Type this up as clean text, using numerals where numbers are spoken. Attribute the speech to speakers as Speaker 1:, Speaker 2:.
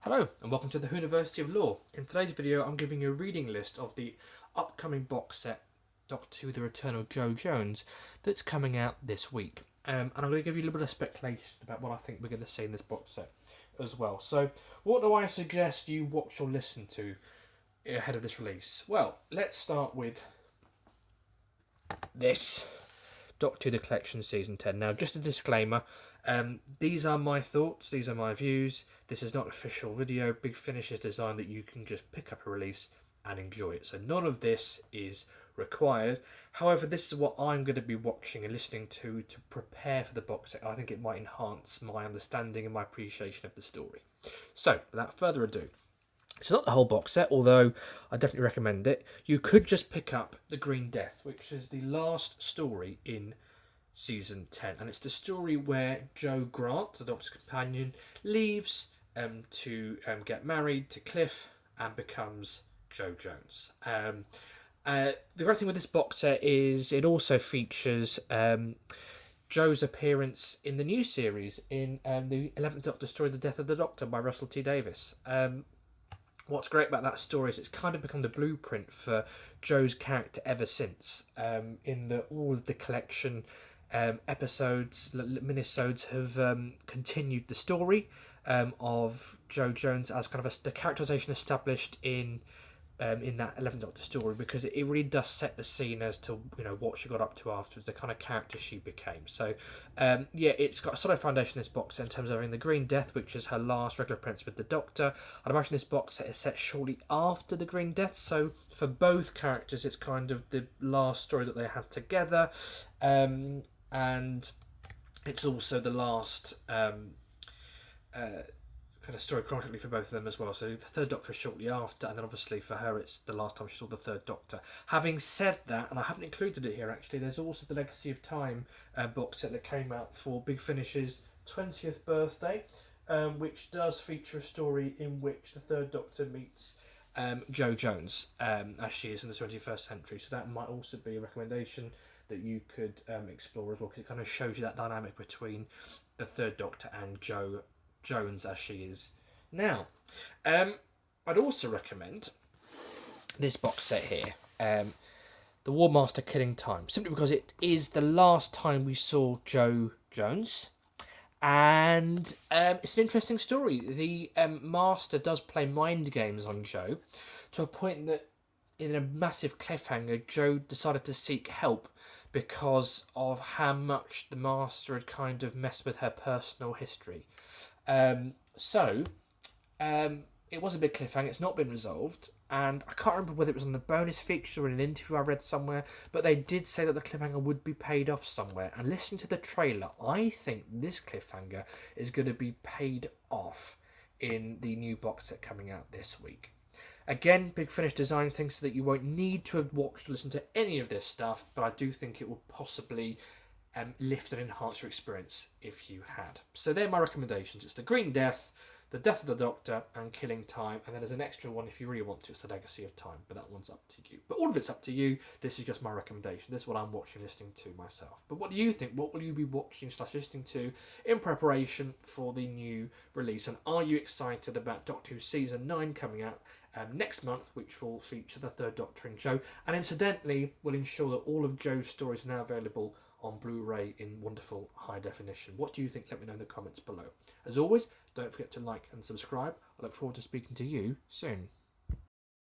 Speaker 1: Hello and welcome to the University of Law. In today's video I'm giving you a reading list of the upcoming box set Doctor Who The Return of Jo Jones that's coming out this week. And I'm going to give you a little bit of speculation about what I think we're going to see in this box set as well. So what do I suggest you watch or listen to ahead of this release? Well, let's start with this. Doctor Who The Collection Season 10. Now, just a disclaimer, these are my thoughts, these are my views, this is not an official video. Big Finish is designed that you can just pick up a release and enjoy it. So none of this is required. However, this is what I'm going to be watching and listening to prepare for the box set. I think it might enhance my understanding and my appreciation of the story. So, without further ado, it's not the whole box set, although I definitely recommend it. You could just pick up The Green Death, which is the last story in Season 10. And it's the story where Jo Grant, the Doctor's companion, leaves to get married to Cliff and becomes Jo Jones. The great thing with this box set is it also features Jo's appearance in the new series in the 11th Doctor story, The Death of the Doctor by Russell T Davies. What's great about that story is it's kind of become the blueprint for Jo's character ever since. All of the collection episodes, minisodes have continued the story of Jo Jones as kind of the characterization established in that 11th Doctor story, because it really does set the scene as to what she got up to afterwards, the kind of character she became. So it's got a solid foundation, this box set, in terms of having the Green Death, which is her last regular appearance with the Doctor. I'd imagine this box set is set shortly after the Green Death, so for both characters it's kind of the last story that they had together, and it's also the last kind of story chronologically for both of them as well. So the third Doctor is shortly after, and then obviously for her it's the last time she saw the third Doctor. Having said that, and I haven't included it here actually, there's also the Legacy of Time box set that came out for Big Finish's 20th birthday, which does feature a story in which the third Doctor meets Jo Jones as she is in the 21st century. So that might also be a recommendation that you could explore as well, because it kind of shows you that dynamic between the third Doctor and Jo Jones as she is now. I'd also recommend this box set here, The War Master Killing Time, simply because it is the last time we saw Jo Jones, and it's an interesting story. The Master does play mind games on Jo to a point that in a massive cliffhanger Jo decided to seek help because of how much the Master had kind of messed with her personal history. It was a big cliffhanger. It's not been resolved, and I can't remember whether it was on the bonus feature or in an interview I read somewhere, but they did say that the cliffhanger would be paid off somewhere. And listening to the trailer, I think this cliffhanger is going to be paid off in the new box set coming out this week. Again, Big Finish design things so that you won't need to have watched or listened to any of this stuff, but I do think it will possibly lift and enhance your experience if you had. So they're my recommendations. It's The Green Death, The Death of the Doctor, and Killing Time. And then there's an extra one if you really want to. It's The Legacy of Time, but that one's up to you. But all of it's up to you. This is just my recommendation. This is what I'm watching, listening to myself. But what do you think? What will you be watching / listening to in preparation for the new release? And are you excited about Doctor Who Season 9 coming out next month, which will feature the third Doctor and Jo, and incidentally will ensure that all of Jo's stories are now available on Blu-ray in wonderful high definition? What do you think? Let me know in the comments below. As always, don't forget to like and subscribe. I look forward to speaking to you soon.